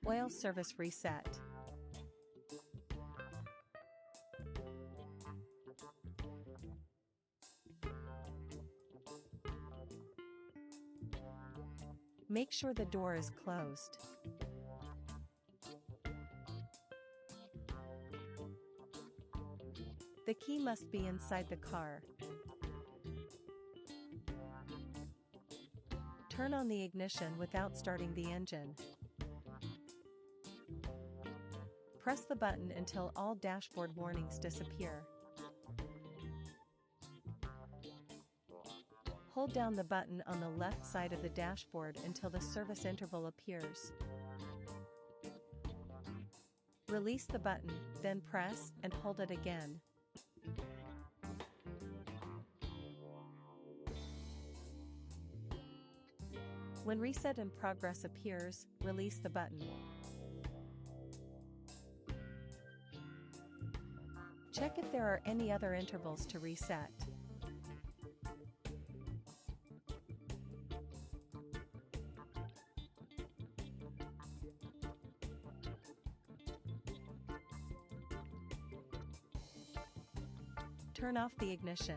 Oil service reset. Make sure the door is closed. The key must be inside the car. Turn on the ignition without starting the engine. Press the button until all dashboard warnings disappear. Hold down the button on the left side of the dashboard until the service interval appears. Release the button, then press and hold it again. When Reset in Progress appears, release the button. Check if there are any other intervals to reset. Turn off the ignition.